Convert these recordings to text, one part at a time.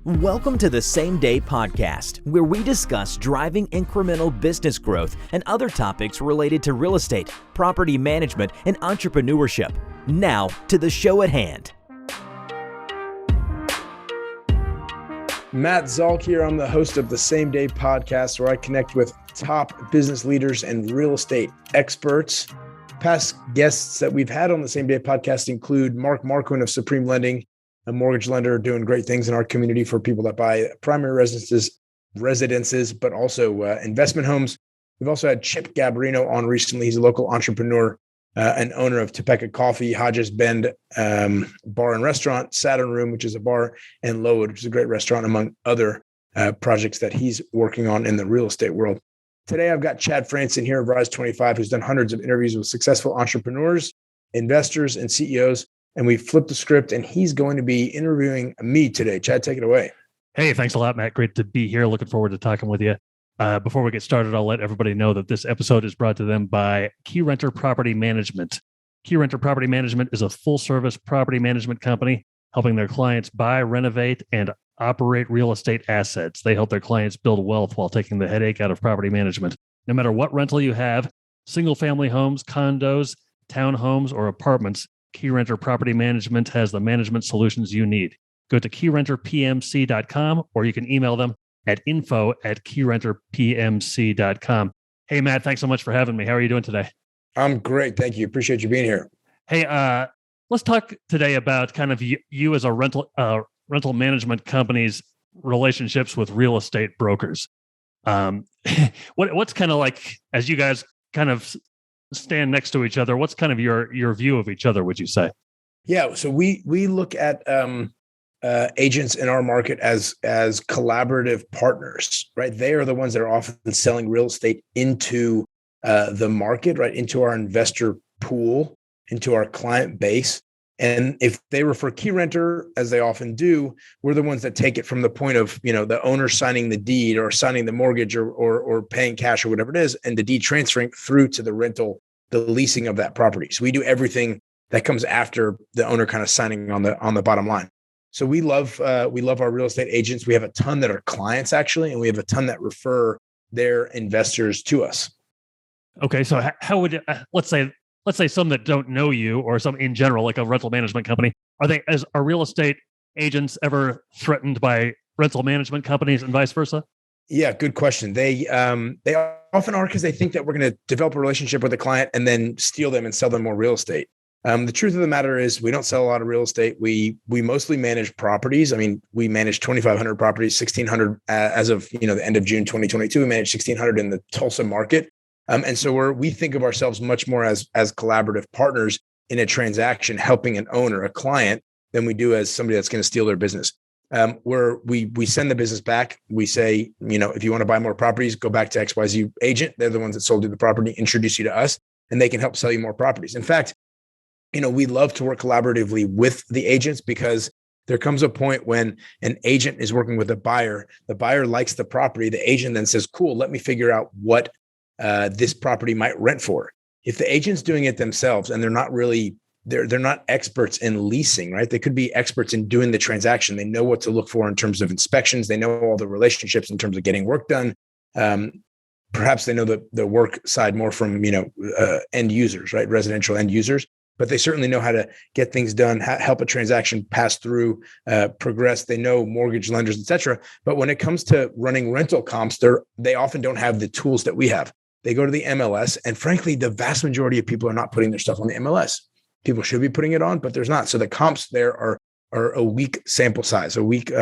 Welcome to the Same Day Podcast, where we discuss driving incremental business growth and other topics related to real estate, property management, and entrepreneurship. Now, to the show at hand. Matt Zalk here. I'm the host of the Same Day Podcast, where I connect with top business leaders and real estate experts. Past guests that we've had on the Same Day Podcast include Mark Marquin of Supreme Lending, a mortgage lender doing great things in our community for people that buy primary residences, but also investment homes. We've also had Chip Gabarino on recently. He's a local entrepreneur and owner of Topeka Coffee, Hodges Bend Bar and Restaurant, Saturn Room, which is a bar, and Lowood, which is a great restaurant, among other projects that he's working on in the real estate world. Today, I've got Chad Franson here of Rise 25, who's done hundreds of interviews with successful entrepreneurs, investors, and CEOs. And we flipped the script, and he's going to be interviewing me today. Chad, take it away. Hey, thanks a lot, Matt. Great to be here. Looking forward to talking with you. Before we get started, I'll let everybody know that this episode is brought to them by Keyrenter Property Management. Keyrenter Property Management is a full-service property management company helping their clients buy, renovate, and operate real estate assets. They help their clients build wealth while taking the headache out of property management. No matter what rental you have, single-family homes, condos, townhomes, or apartments, Keyrenter Property Management has the management solutions you need. Go to keyrenterpmc.com, or you can email them at info@keyrenterpmc.com. Hey, Matt, thanks so much for having me. How are you doing today? I'm great. Thank you. Appreciate you being here. Hey, let's talk today about kind of you as a rental management company's relationships with real estate brokers. What's kind of like, as you guys kind of stand next to each other, what's kind of your view of each other, would you say? Yeah. So we look at agents in our market as collaborative partners, right? They are the ones that are often selling real estate into the market, right? Into our investor pool, into our client base. And if they refer Keyrenter, as they often do, we're the ones that take it from the point of, the owner signing the deed or signing the mortgage or paying cash or whatever it is, and the deed transferring through to the rental, the leasing of that property. So we do everything that comes after the owner kind of signing on the bottom line. So we love our real estate agents. We have a ton that are clients actually, and we have a ton that refer their investors to us. Okay, so how would let's say some that don't know you, or some in general, like a rental management company, are real estate agents ever threatened by rental management companies and vice versa? Yeah, good question. They often are, because they think that we're going to develop a relationship with a client and then steal them and sell them more real estate. The truth of the matter is we don't sell a lot of real estate. We mostly manage properties. I mean, we manage 2,500 properties, 1,600 as of the end of June 2022. We manage 1,600 in the Tulsa market. And so we think of ourselves much more as collaborative partners in a transaction, helping an owner, a client, than we do as somebody that's going to steal their business. Where we send the business back. We say, if you want to buy more properties, go back to XYZ agent. They're the ones that sold you the property, introduce you to us, and they can help sell you more properties. In fact, we love to work collaboratively with the agents, because there comes a point when an agent is working with a buyer. The buyer likes the property. The agent then says, cool, let me figure out what this property might rent for. If the agent's doing it themselves and they're not really, they're not experts in leasing, right? They could be experts in doing the transaction. They know what to look for in terms of inspections. They know all the relationships in terms of getting work done. Perhaps they know the work side more from, end users, right? Residential end users, but they certainly know how to get things done, help a transaction pass through, progress. They know mortgage lenders, et cetera. But when it comes to running rental comps, they often don't have the tools that we have. They go to the MLS, and frankly, the vast majority of people are not putting their stuff on the MLS. People should be putting it on, but there's not. So the comps there are a weak sample size, a weak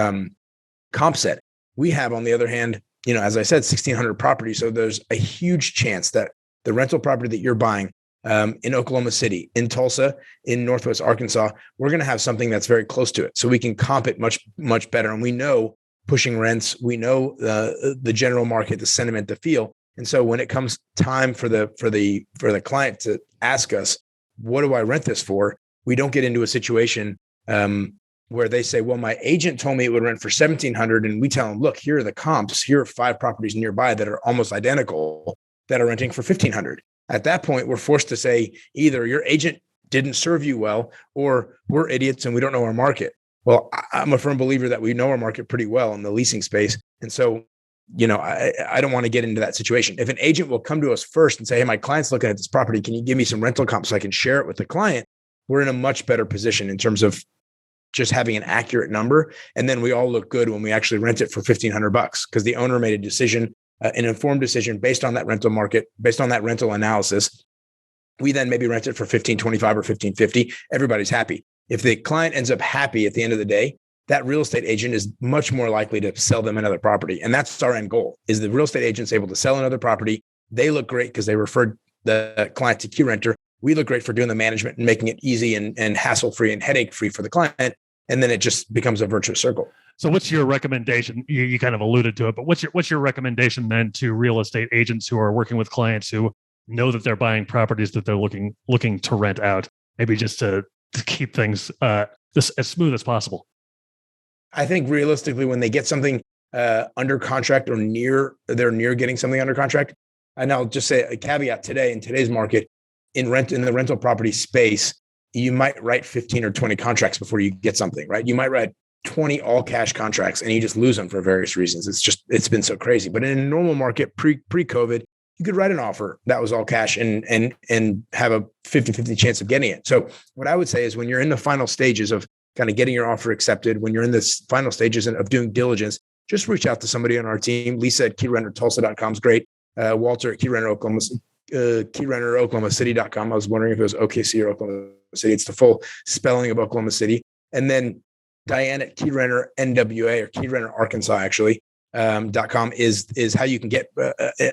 comp set. We have, on the other hand, as I said, 1,600 properties. So there's a huge chance that the rental property that you're buying in Oklahoma City, in Tulsa, in Northwest Arkansas, we're going to have something that's very close to it. So we can comp it much, much better. And we know pushing rents, we know the general market, the sentiment, the feel. And so when it comes time for the client to ask us, what do I rent this for? We don't get into a situation where they say, well, my agent told me it would rent for $1,700. And we tell them, look, here are the comps. Here are 5 properties nearby that are almost identical that are renting for $1,500. At that point, we're forced to say either your agent didn't serve you well, or we're idiots and we don't know our market. Well, I'm a firm believer that we know our market pretty well in the leasing space. And so, I don't want to get into that situation. If an agent will come to us first and say, hey, my client's looking at this property, can you give me some rental comp so I can share it with the client? We're in a much better position in terms of just having an accurate number. And then we all look good when we actually rent it for $1,500 because the owner made a decision, an informed decision based on that rental market, based on that rental analysis. We then maybe rent it for $1,525 or $1,550. Everybody's happy. If the client ends up happy at the end of the day, that real estate agent is much more likely to sell them another property. And that's our end goal, is the real estate agent's able to sell another property. They look great because they referred the client to Keyrenter. We look great for doing the management and making it easy and hassle-free and headache-free for the client. And then it just becomes a virtuous circle. So what's your recommendation? You kind of alluded to it, but what's your recommendation then to real estate agents who are working with clients who know that they're buying properties that they're looking to rent out, maybe just to keep things as smooth as possible? I think realistically, when they get something under contract or they're near getting something under contract, and I'll just say a caveat today in today's market, in the rental property space, you might write 15 or 20 contracts before you get something, right? You might write 20 all cash contracts and you just lose them for various reasons. It's been so crazy. But in a normal market pre-COVID, you could write an offer that was all cash and have a 50-50 chance of getting it. So what I would say is when you're in the final stages of kind of getting your offer accepted, when you're in the final stages of doing diligence, just reach out to somebody on our team. Lisa at KeyrenterTulsa.com is great. Walter at KeyrenterOklahomaCity.com. I was wondering if it was OKC or Oklahoma City. It's the full spelling of Oklahoma City. And then Diane at Keyrenter NWA or Keyrenter Arkansas actually .com is how you can get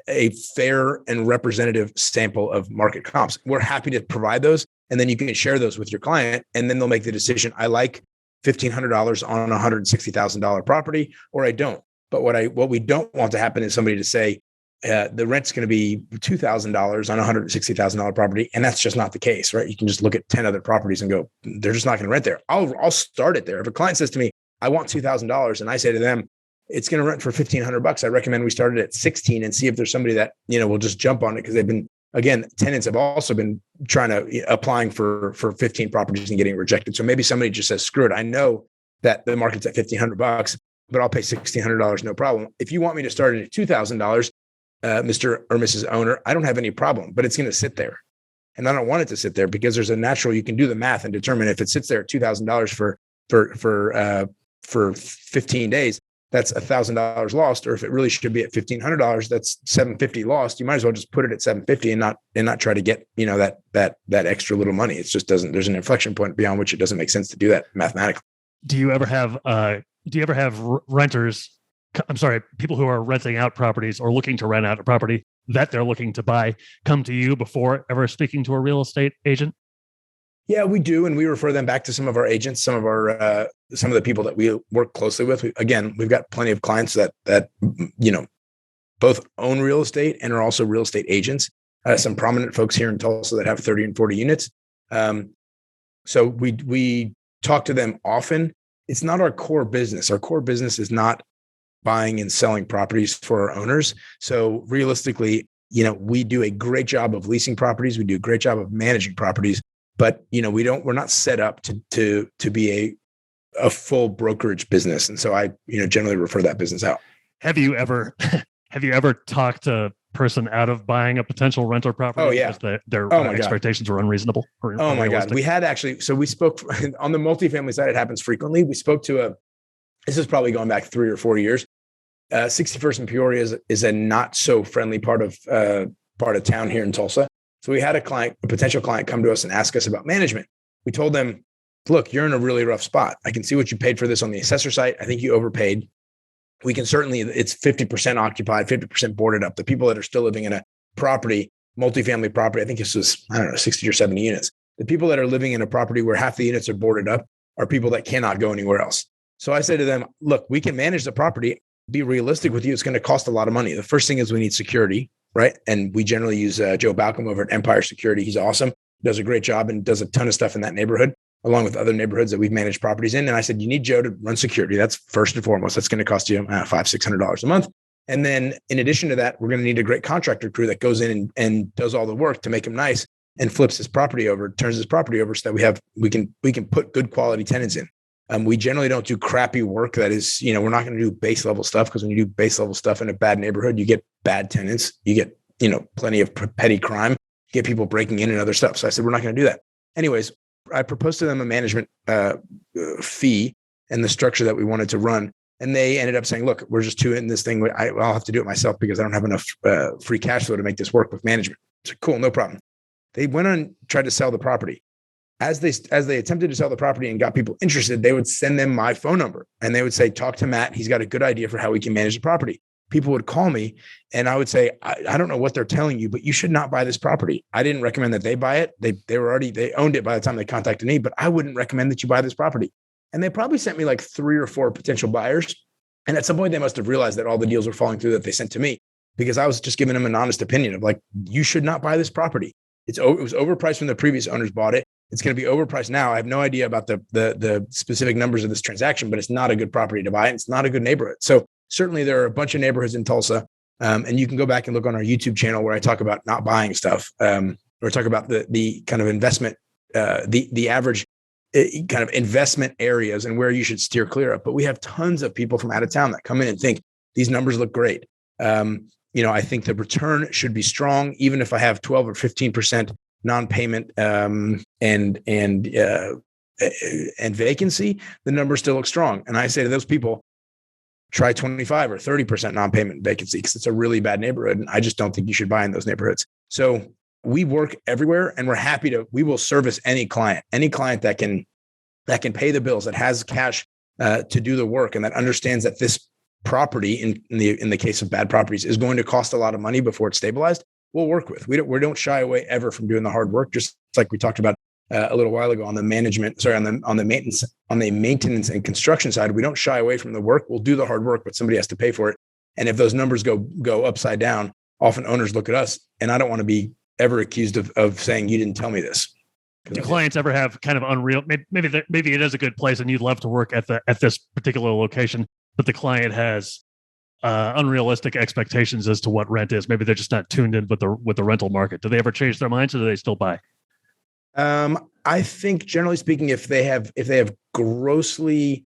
a fair and representative sample of market comps. We're happy to provide those, and then you can share those with your client, and then they'll make the decision. I like $1,500 on a $160,000 property, or I don't. But what we don't want to happen is somebody to say the rent's going to be $2,000 on a $160,000 property, and that's just not the case, right? You can just look at 10 other properties and go, they're just not going to rent there. I'll start it there. If a client says to me, I want $2,000, and I say to them, it's going to rent for $1,500. I recommend we start it at 16 and see if there's somebody that, will just jump on it. Cause they've been, again, tenants have also been trying to applying for 15 properties and getting rejected. So maybe somebody just says, screw it. I know that the market's at $1,500, but I'll pay $1,600. No problem. If you want me to start it at $2,000, Mr. or Mrs. Owner, I don't have any problem, but it's going to sit there. And I don't want it to sit there because there's a natural, you can do the math and determine if it sits there at $2,000 for 15 days, that's $1,000 lost. Or if it really should be at $1,500, that's $750 lost. You might as well just put it at $750 and not try to get, that extra little money. It just doesn't, there's an inflection point beyond which it doesn't make sense to do that mathematically. Do you ever have renters, people who are renting out properties or looking to rent out a property that they're looking to buy come to you before ever speaking to a real estate agent? Yeah, we do. And we refer them back to some of our agents, some of the people that we work closely with. We've got plenty of clients that both own real estate and are also real estate agents. Some prominent folks here in Tulsa that have 30 and 40 units. So we talk to them often. It's not our core business. Our core business is not buying and selling properties for our owners. So realistically, we do a great job of leasing properties. We do a great job of managing properties. But we're not set up to be a full brokerage business, and so I generally refer that business out. Have you ever talked a person out of buying a potential rental property? Oh yeah, because their expectations were unreasonable. Oh my God, we had actually. So we spoke on the multifamily side. It happens frequently. We spoke to this is probably going back 3 or 4 years. 61st and Peoria is a not so friendly part of town here in Tulsa. So we had a potential client come to us and ask us about management. We told them, look, you're in a really rough spot. I can see what you paid for this on the assessor site. I think you overpaid. We can certainly, it's 50% occupied, 50% boarded up. The people that are still living in a property, multifamily property, I think this was, 60 or 70 units. The people that are living in a property where half the units are boarded up are people that cannot go anywhere else. So I said to them, look, we can manage the property. Be realistic with you. It's going to cost a lot of money. The first thing is we need security. Right. And we generally use Joe Balcom over at Empire Security. He's awesome, does a great job and does a ton of stuff in that neighborhood, along with other neighborhoods that we've managed properties in. And I said, you need Joe to run security. That's first and foremost. That's going to cost you $500-$600 a month. And then in addition to that, we're going to need a great contractor crew that goes in and does all the work to make him nice and flips his property over, turns his property over so that we can put good quality tenants in. We generally don't do crappy work that is, we're not going to do base level stuff, because when you do base level stuff in a bad neighborhood, you get bad tenants, you get, plenty of petty crime, you get people breaking in and other stuff. So I said, we're not going to do that. Anyways, I proposed to them a management fee and the structure that we wanted to run. And they ended up saying, look, we're just too in this thing. I'll have to do it myself because I don't have enough free cash flow to make this work with management. So cool, no problem. They went on, tried to sell the property. As they attempted to sell the property and got people interested, they would send them my phone number and they would say, talk to Matt. He's got a good idea for how we can manage the property. People would call me and I would say, I don't know what they're telling you, but you should not buy this property. I didn't recommend that they buy it. They owned it by the time they contacted me, but I wouldn't recommend that you buy this property. And they probably sent me like 3 or 4 potential buyers. And at some point they must have realized that all the deals were falling through that they sent to me, because I was just giving them an honest opinion of like, you should not buy this property. It was overpriced when the previous owners bought it. It's going to be overpriced now. I have no idea about the specific numbers of this transaction, but it's not a good property to buy. And it's not a good neighborhood. So certainly there are a bunch of neighborhoods in Tulsa. And you can go back and look on our YouTube channel where I talk about not buying stuff, or talk about the kind of investment, the average kind of investment areas and where you should steer clear of. But we have tons of people from out of town that come in and think these numbers look great. I think the return should be strong, even if I have 12 or 15% non-payment and vacancy, the numbers still look strong. And I say to those people, try 25 or 30% non-payment vacancy, because it's a really bad neighborhood. And I just don't think you should buy in those neighborhoods. So we work everywhere, and we will service any client that can pay the bills, that has cash to do the work, and that understands that this property in the case of bad properties is going to cost a lot of money before it's stabilized. We'll work with. We don't shy away ever from doing the hard work, just like we talked about a little while ago on the maintenance and construction side. We don't shy away from the work. We'll do the hard work, but somebody has to pay for it. And if those numbers go upside down, often owners look at us, and I don't want to be ever accused of saying you didn't tell me this. Do clients ever have kind of unreal? Maybe it is a good place, and you'd love to work at this particular location, but the client has unrealistic expectations as to what rent is. Maybe they're just not tuned in with the rental market. Do they ever change their minds, or do they still buy? I think generally speaking, if they have grossly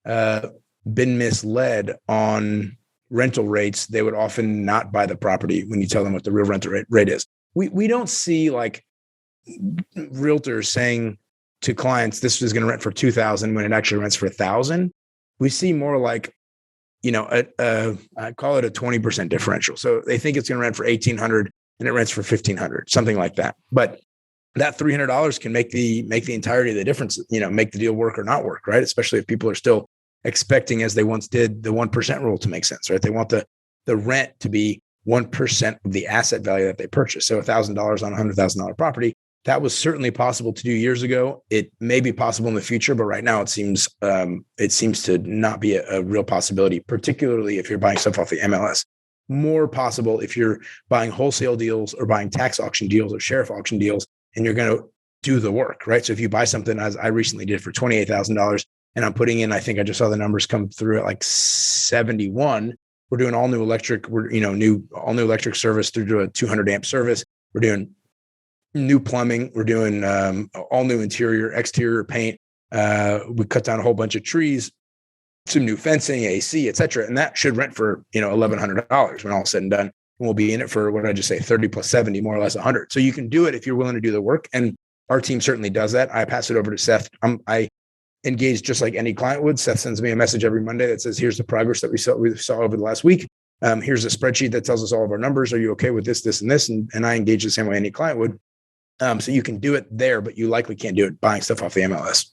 been misled on rental rates, they would often not buy the property when you tell them what the real rental rate is. We don't see like realtors saying to clients, this is going to rent for $2,000 when it actually rents for $1,000. We see more like, I call it a 20% differential. So they think it's going to rent for $1,800 and it rents for $1,500, something like that. But that $300 can make the entirety of the difference, make the deal work or not work, right? Especially if people are still expecting, as they once did, the 1% rule to make sense, right? They want the rent to be 1% of the asset value that they purchased. So $1,000 on a $100,000 property, that was certainly possible to do years ago. It may be possible in the future, but right now it seems to not be a real possibility, particularly if you're buying stuff off the MLS. More possible if you're buying wholesale deals or buying tax auction deals or sheriff auction deals, and you're going to do the work, right? So if you buy something, as I recently did, for $28,000, and I'm putting in, I think I just saw the numbers come through at like 71. We're doing all new electric. We're all new electric service through to a 200 amp service. We're doing new plumbing. We're doing all new interior, exterior paint. We cut down a whole bunch of trees, some new fencing, AC, et cetera. And that should rent for, $1,100 when all is said and done. And we'll be in it for, what did I just say, 30 plus 70, more or less 100. So you can do it if you're willing to do the work. And our team certainly does that. I pass it over to Seth. I engage just like any client would. Seth sends me a message every Monday that says, here's the progress that we saw over the last week. Here's a spreadsheet that tells us all of our numbers. Are you okay with this, this, and this? And I engage the same way any client would. So you can do it there, but you likely can't do it buying stuff off the MLS.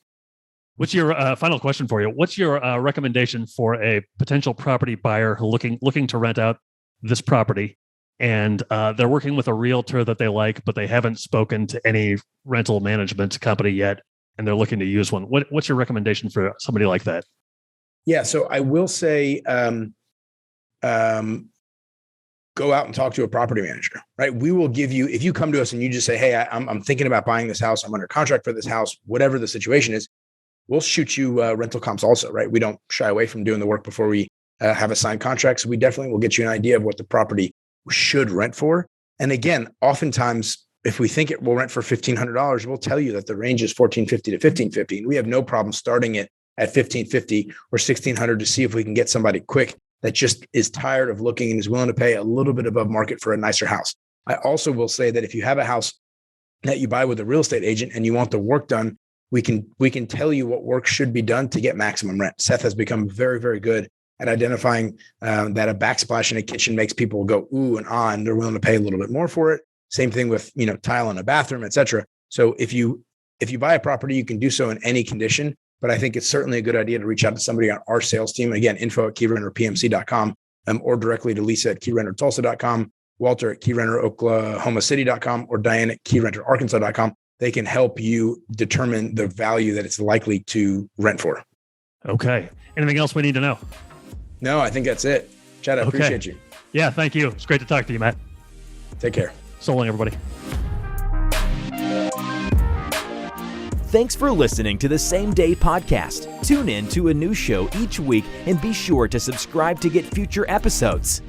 What's your final question for you? What's your recommendation for a potential property buyer who looking to rent out this property, and they're working with a realtor that they like, but they haven't spoken to any rental management company yet, and they're looking to use one? What's your recommendation for somebody like that? Yeah, so I will say, go out and talk to a property manager, right? We will give you, if you come to us and you just say, hey, I'm thinking about buying this house, I'm under contract for this house, whatever the situation is, we'll shoot you rental comps also, right? We don't shy away from doing the work before we have a signed contract. So we definitely will get you an idea of what the property should rent for. And again, oftentimes, if we think it will rent for $1,500, we'll tell you that the range is $1,450 to $1,550. And we have no problem starting it at $1,550 or $1,600 to see if we can get somebody quick that just is tired of looking and is willing to pay a little bit above market for a nicer house. I also will say that if you have a house that you buy with a real estate agent and you want the work done, we can tell you what work should be done to get maximum rent. Seth has become very, very good at identifying that a backsplash in a kitchen makes people go ooh and ah, and they're willing to pay a little bit more for it. Same thing with tile in a bathroom, et cetera. So if you buy a property, you can do so in any condition. But I think it's certainly a good idea to reach out to somebody on our sales team. Again, info@keyrenterpmc.com or directly to Lisa at keyrentertulsa.com, Walter at keyrenteroklahomacity.com, or Diane at keyrenterarkansas.com. They can help you determine the value that it's likely to rent for. Okay. Anything else we need to know? No, I think that's it. Chad, I appreciate you. Yeah, thank you. It's great to talk to you, Matt. Take care. So long, everybody. Thanks for listening to the Same Day Podcast. Tune in to a new show each week and be sure to subscribe to get future episodes.